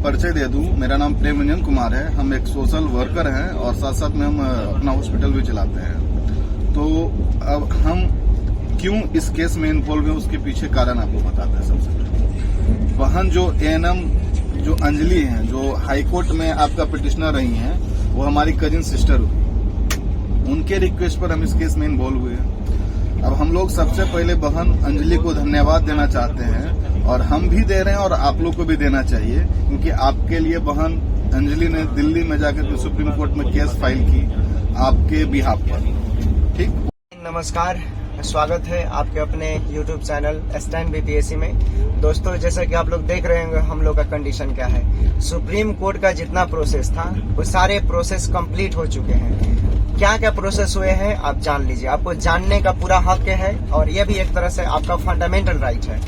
परिचय दे दूं, मेरा नाम प्रेम रंजन कुमार है। हम एक सोशल वर्कर हैं और साथ साथ में हम अपना हॉस्पिटल भी चलाते हैं। तो अब हम क्यों इस केस में इन्वॉल्व हैं, उसके पीछे कारण आपको बताते हैं। सबसे पहले बहन जो एएनएम जो अंजलि हैं, जो हाईकोर्ट में आपका पिटिशनर रही हैं, वो हमारी कजिन सिस्टर हुई। उनके रिक्वेस्ट पर हम इस केस में इन्वॉल्व हुए हैं। अब हम लोग सबसे पहले बहन अंजलि को धन्यवाद देना चाहते हैं और हम भी दे रहे हैं और आप लोग को भी देना चाहिए, क्योंकि आपके लिए बहन अंजलि ने दिल्ली में जाकर के सुप्रीम कोर्ट में केस फाइल की आपके बिहाफ पर। ठीक, नमस्कार, स्वागत है आपके अपने YouTube चैनल स्टैंड बीपीएससी में। दोस्तों, जैसा कि आप लोग देख रहे होंगे हम लोग का कंडीशन क्या है। सुप्रीम कोर्ट का जितना प्रोसेस था वो सारे प्रोसेस कंप्लीट हो चुके हैं। क्या क्या प्रोसेस हुए हैं आप जान लीजिए, आपको जानने का पूरा हक है और यह भी एक तरह से आपका फंडामेंटल राइट है।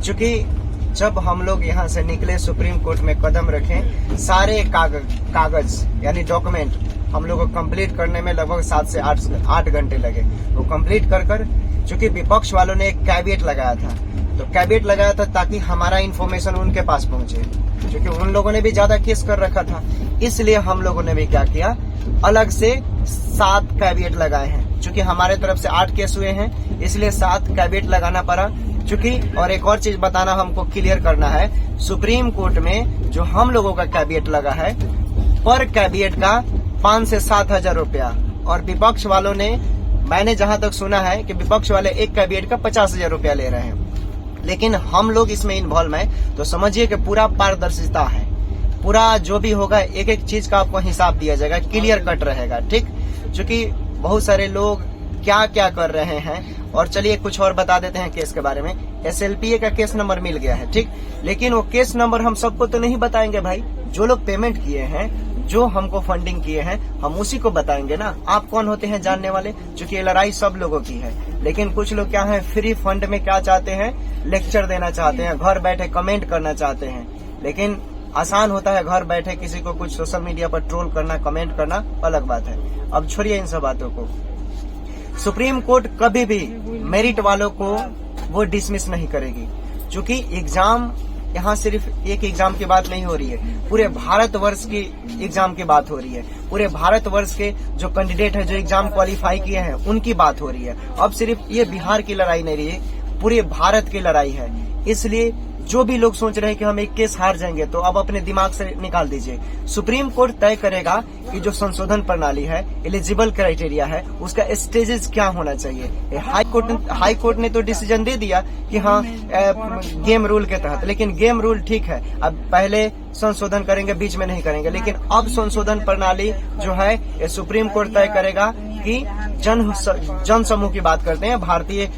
क्योंकि जब हम लोग यहाँ से निकले, सुप्रीम कोर्ट में कदम रखें, सारे कागज यानी डॉक्यूमेंट हम लोग को कंप्लीट करने में लगभग 7 से 8 घंटे लगे। वो कंप्लीट कर चूंकि विपक्ष वालों ने एक कैविएट लगाया था, तो कैविएट लगाया था ताकि हमारा इन्फॉर्मेशन उनके पास पहुंचे, क्योंकि उन लोगों ने भी ज्यादा केस कर रखा था। इसलिए हम लोगों ने भी क्या किया, अलग से 7 कैविएट लगाए हैं। चूंकि हमारे तरफ से 8 केस हुए हैं, इसलिए 7 कैविएट लगाना पड़ा। चूंकि और एक और चीज बताना हमको क्लियर करना है, सुप्रीम कोर्ट में जो हम लोगों का कैविएट लगा है, पर कैविएट का 5 से 7 हजार रुपया, और विपक्ष वालों ने, मैंने जहां तक सुना है कि विपक्ष वाले एक कैविएट का 50 हजार रुपया ले रहे हैं। लेकिन हम लोग इसमें इन्वॉल्व हैं, तो समझिए कि पूरा पारदर्शिता है। पूरा जो भी होगा एक एक चीज का आपको हिसाब दिया जाएगा, क्लियर कट रहेगा। ठीक, क्योंकि बहुत सारे लोग क्या क्या कर रहे हैं। और चलिए कुछ और बता देते हैं केस के बारे में। SLPA का केस नंबर मिल गया है, ठीक, लेकिन वो केस नंबर हम सबको तो नहीं बताएंगे भाई। जो लोग पेमेंट किए हैं, जो हमको फंडिंग किए हैं, हम उसी को बताएंगे ना। आप कौन होते हैं जानने वाले? क्योंकि ये लड़ाई सब लोगों की है। लेकिन कुछ लोग क्या है, फ्री फंड में क्या चाहते हैं, लेक्चर देना चाहते हैं, घर बैठे कमेंट करना चाहते हैं। लेकिन आसान होता है घर बैठे किसी को कुछ सोशल मीडिया पर ट्रोल करना, कमेंट करना अलग बात है। अब छोड़िए इन सब बातों को। सुप्रीम कोर्ट कभी भी मेरिट वालों को वो डिसमिस नहीं करेगी, क्योंकि एग्जाम यहाँ सिर्फ एक एग्जाम की बात नहीं हो रही है, पूरे भारतवर्ष की एग्जाम की बात हो रही है। पूरे भारतवर्ष के जो कैंडिडेट है, जो एग्जाम क्वालिफाई किए हैं, उनकी बात हो रही है। अब सिर्फ ये बिहार की लड़ाई नहीं रही है, पूरे भारत की लड़ाई है। इसलिए जो भी लोग सोच रहे हैं कि हम एक केस हार जाएंगे, तो अब अपने दिमाग से निकाल दीजिए। सुप्रीम कोर्ट तय करेगा कि जो संशोधन प्रणाली है, एलिजिबल क्राइटेरिया है, उसका स्टेजेस क्या होना चाहिए। हाई कोर्ट ने तो डिसीजन दे दिया कि हाँ गेम रूल के तहत, लेकिन गेम रूल ठीक है, अब पहले संशोधन करेंगे, बीच में नहीं करेंगे। लेकिन अब संशोधन प्रणाली जो है ये सुप्रीम कोर्ट तय करेगा कि जन समूह की बात करते हैं। भारतीय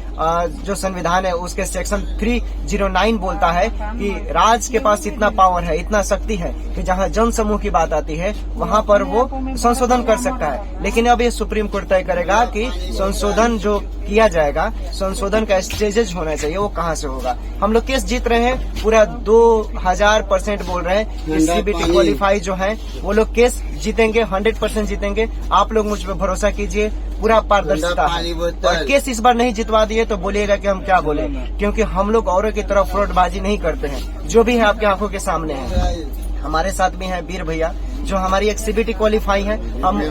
जो संविधान है उसके सेक्शन 309 बोलता है कि राज्य के पास इतना पावर है, इतना शक्ति है कि जहां जन समूह की बात आती है वहां पर वो संशोधन कर सकता है। लेकिन अब ये सुप्रीम कोर्ट तय करेगा कि संशोधन जो किया जाएगा, संशोधन का स्टेजेस होना चाहिए, वो कहां से होगा। हम लोग केस जीत रहे हैं, पूरा 2000% बोल रहे हैं कि CBT क्वालिफाई जो है वो लोग केस जीतेंगे, 100% जीतेंगे। आप लोग मुझ पर भरोसा कीजिए, पूरा पारदर्शिता है। और केस इस बार नहीं जितवा दिए तो बोलिएगा कि हम क्या बोले, क्योंकि हम लोग औरों की तरफ फ्रॉडबाजी नहीं करते हैं। जो भी है आपकी आंखों के सामने है। हमारे साथ भी हैं वीर भैया, जो हमारी एक CBT क्वालिफाई है। हम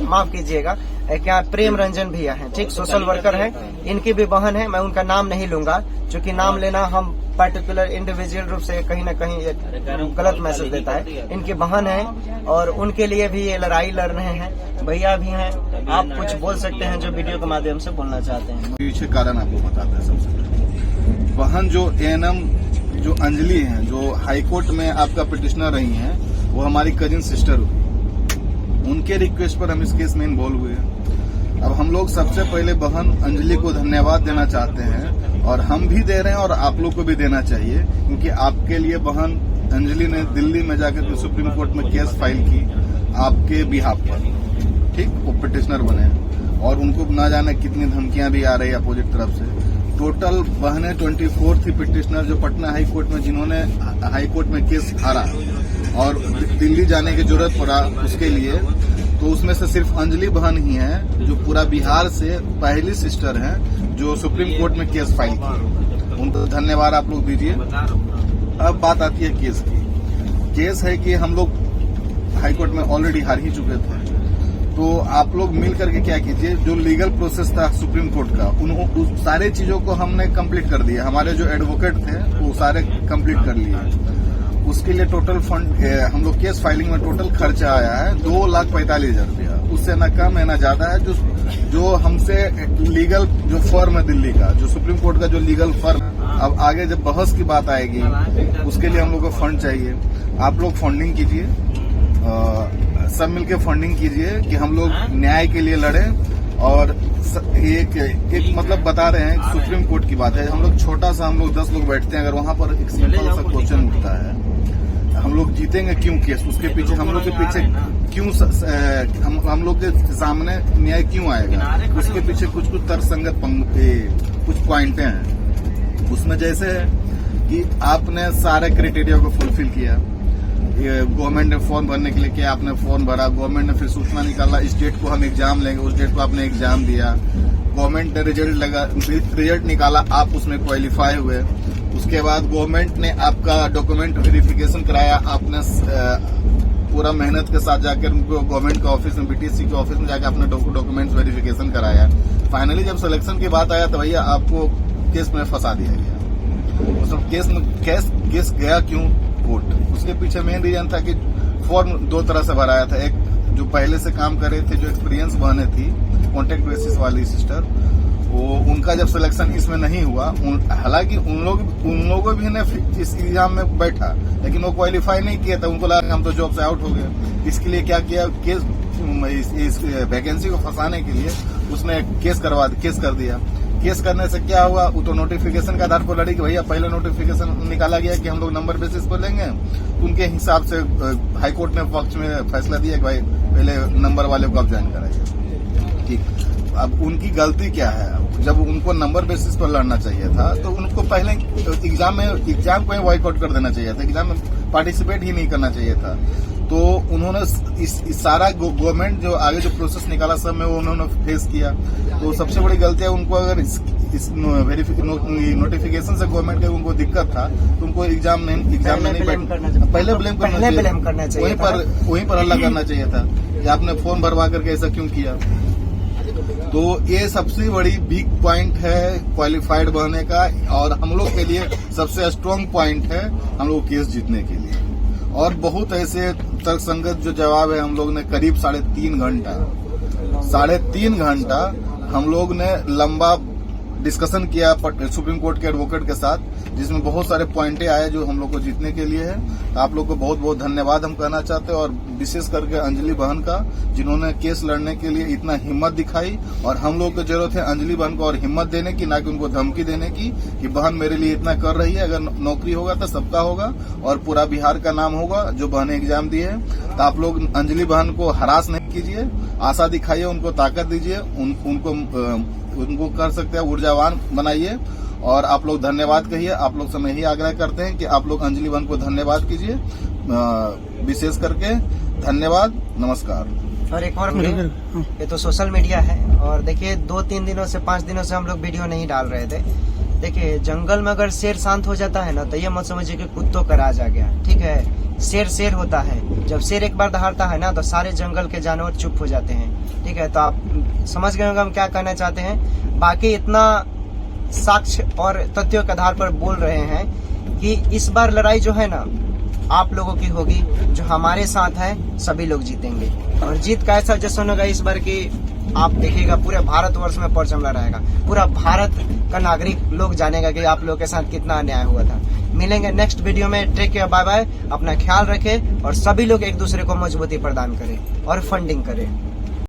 माफ कीजिएगा, क्या प्रेम रंजन भैया हैं, ठीक, सोशल वर्कर हैं। इनकी भी बहन है, मैं उनका नाम नहीं लूंगा, क्योंकि नाम लेना हम पर्टिकुलर इंडिविजुअल रूप से कहीं न कहीं गलत मैसेज देता है। इनकी बहन है और उनके लिए भी ये लड़ाई लड़ रहे हैं। भैया भी हैं, आप कुछ बोल सकते हैं जो वीडियो के माध्यम से बोलना चाहते हैं। पीछे कारण आपको बताते हैं। सबसे पहले बहन जो एएनएम जो अंजलि हैं, जो हाईकोर्ट में आपका पिटिशनर रही हैं, वो हमारी कजिन सिस्टर हुई। उनके रिक्वेस्ट पर हम इस केस में इन्वॉल्व हुए हैं। अब हम लोग सबसे पहले बहन अंजलि को धन्यवाद देना चाहते हैं और हम भी दे रहे हैं और आप लोग को भी देना चाहिए, क्योंकि आपके लिए बहन अंजलि ने दिल्ली में जाकर सुप्रीम कोर्ट में केस फाइल की आपके बिहाफ पर। ठीक, वो पिटिशनर बने और उनको ना जाने कितनी धमकियां भी आ रही है अपोजिट तरफ से। टोटल बहने 24 थी पिटिशनर, जो पटना हाई कोर्ट में, जिन्होंने हाई कोर्ट में केस हारा और दिल्ली जाने की जरूरत पड़ा उसके लिए। तो उसमें से सिर्फ अंजलि बहन ही है जो पूरा बिहार से पहली सिस्टर हैं जो सुप्रीम कोर्ट में केस फाइल की। उनको धन्यवाद आप लोग दीजिए। अब बात आती है केस की। केस है कि हम लोग हाई कोर्ट में ऑलरेडी हार ही चुके थे। तो आप लोग मिल करके क्या कीजिए, जो लीगल प्रोसेस था सुप्रीम कोर्ट का, उन सारे चीजों को हमने कंप्लीट कर दिया। हमारे जो एडवोकेट थे वो सारे कंप्लीट कर लिए। उसके लिए टोटल फंड हम लोग केस फाइलिंग में टोटल खर्चा आया है 2,45,000 रुपया। उससे न कम है न ज्यादा है। जो हमसे लीगल जो फर्म है दिल्ली का, जो सुप्रीम कोर्ट का जो लीगल फर्म, अब आगे जब बहस की बात आएगी उसके लिए हम लोग को फंड चाहिए। आप लोग फंडिंग कीजिए, सब मिलके फंडिंग कीजिए कि हम लोग न्याय के लिए लड़ें। और एक मतलब बता रहे हैं, सुप्रीम कोर्ट की बात है, हम लोग छोटा सा, हम लोग 10 लोग बैठते हैं, अगर वहां पर एक सिंपल सा क्वेश्चन उठता है, हम लोग जीतेंगे क्यों केस, उसके पीछे हम लोग के पीछे क्यों, हम लोग के सामने न्याय क्यों आएगा, उसके पीछे कुछ तर्कसंगत कुछ पॉइंटें हैं। उसमें जैसे है कि आपने सारे क्राइटेरिया को फुलफिल किया। गवर्नमेंट ने फॉर्म भरने के लिए किया, आपने फॉर्म भरा, गवर्नमेंट ने फिर सूचना निकाला, इस डेट को हम एग्जाम लेंगे, उस डेट को आपने एग्जाम दिया, गवर्नमेंट ने रिजल्ट निकाला, आप उसमें क्वालिफाई हुए। उसके बाद गवर्नमेंट ने आपका डॉक्यूमेंट वेरिफिकेशन कराया, आपने पूरा मेहनत के साथ जाकर गवर्नमेंट के ऑफिस में, बीटीसी के ऑफिस में जाकर आपने डॉक्यूमेंट वेरिफिकेशन कराया। फाइनली जब सिलेक्शन की बात आया तो भैया आपको केस में फंसा दिया गया। उसमें केस गया क्यों कोर्ट, उसके पीछे मेन रीजन था कि फॉर्म 2 तरह से भराया था। एक जो पहले से काम कर रहे थे, जो एक्सपीरियंस बहने थी, कॉन्ट्रैक्ट बेसिस वाली सिस्टर, वो उनका जब सिलेक्शन इसमें नहीं हुआ, हालांकि उन लोगों भी ने इस एग्जाम में बैठा, लेकिन वो क्वालिफाई नहीं किया था। उनको लगा हम तो जॉब से आउट हो गए। इसके लिए क्या किया, इस वैकेंसी को फंसाने के लिए उसने केस कर दिया। केस करने से क्या हुआ, वो तो नोटिफिकेशन के आधार पर लड़ी कि भैया पहले नोटिफिकेशन निकाला गया कि हम लोग नंबर बेसिस पर लेंगे। उनके हिसाब से हाई कोर्ट ने पक्ष में फैसला दिया कि भाई पहले नंबर वाले को आप ज्वाइन कराइए। ठीक, अब उनकी गलती क्या है, जब उनको नंबर बेसिस पर लड़ना चाहिए था तो उनको पहले एग्जाम को ही बॉयकॉट कर देना चाहिए था, एग्जाम में पार्टिसिपेट ही नहीं करना चाहिए था। तो उन्होंने इस सारा गवर्नमेंट जो आगे जो प्रोसेस निकाला सब में वो उन्होंने फेस किया। तो सबसे बड़ी गलती है उनको, अगर इस नोटिफिकेशन से गवर्नमेंट के उनको दिक्कत था तो उनको एग्जाम में नहीं पहले ब्लेम करना चाहिए, वहीं पर हल्ला करना चाहिए था कि आपने फॉर्म भरवा करके ऐसा क्यों किया। तो ये सबसे बड़ी वीक पॉइंट है क्वालिफाइड बनने का, और हम लोग के लिए सबसे स्ट्रांग पॉइंट है हम लोग केस जीतने के लिए। और बहुत ऐसे तर्कसंगत जो जवाब है, हम लोग ने करीब 3.5 घंटा हम लोग ने लंबा डिस्कशन किया सुप्रीम कोर्ट के एडवोकेट के साथ, जिसमें बहुत सारे पॉइंटें आए जो हम लोग को जीतने के लिए है। तो आप लोग को बहुत बहुत धन्यवाद हम कहना चाहते हैं, और विशेष करके अंजलि बहन का, जिन्होंने केस लड़ने के लिए इतना हिम्मत दिखाई। और हम लोग को जरूरत है अंजलि बहन को और हिम्मत देने की, ना कि उनको धमकी देने की कि बहन मेरे लिए इतना कर रही है। अगर नौकरी होगा तो सबका होगा और पूरा बिहार का नाम होगा जो बहनें एग्जाम दिए हैं। तो आप लोग अंजलि बहन को हरास नहीं कीजिए, आशा दिखाइए, उनको ताकत दीजिए, उनको कर सकते हैं ऊर्जावान बनाइए। और आप लोग धन्यवाद कहिए। आप लोग से मैं यही आग्रह करते हैं कि आप लोग अंजलि बहन को धन्यवाद कीजिए, विशेष करके धन्यवाद, नमस्कार। और एक और ये तो सोशल मीडिया है, और देखिए 2-3 दिनों से 5 दिनों से हम लोग वीडियो नहीं डाल रहे थे। देखिए जंगल में अगर शेर शांत हो जाता है ना, तो ये मत समझिए कि कुत्तों का राज आ गया, ठीक है। शेर होता है, जब शेर एक बार दहाड़ता है ना तो सारे जंगल के जानवर चुप हो जाते हैं, ठीक है। तो आप समझ गए होंगे हम क्या कहना चाहते हैं। बाकी इतना साक्ष्य और तथ्यों के आधार पर बोल रहे हैं कि इस बार लड़ाई जो है ना आप लोगों की होगी, जो हमारे साथ है सभी लोग जीतेंगे। और जीत का ऐसा जश्न होगा इस बार की आप देखिएगा पूरे भारतवर्ष में परचम लहराएगा, पूरा भारत का नागरिक लोग जानेगा कि आप लोगों के साथ कितना अन्याय हुआ था। मिलेंगे नेक्स्ट वीडियो में, टेक केयर, बाय बाय, अपना ख्याल रखें और सभी लोग एक दूसरे को मजबूती प्रदान करें और फंडिंग करें।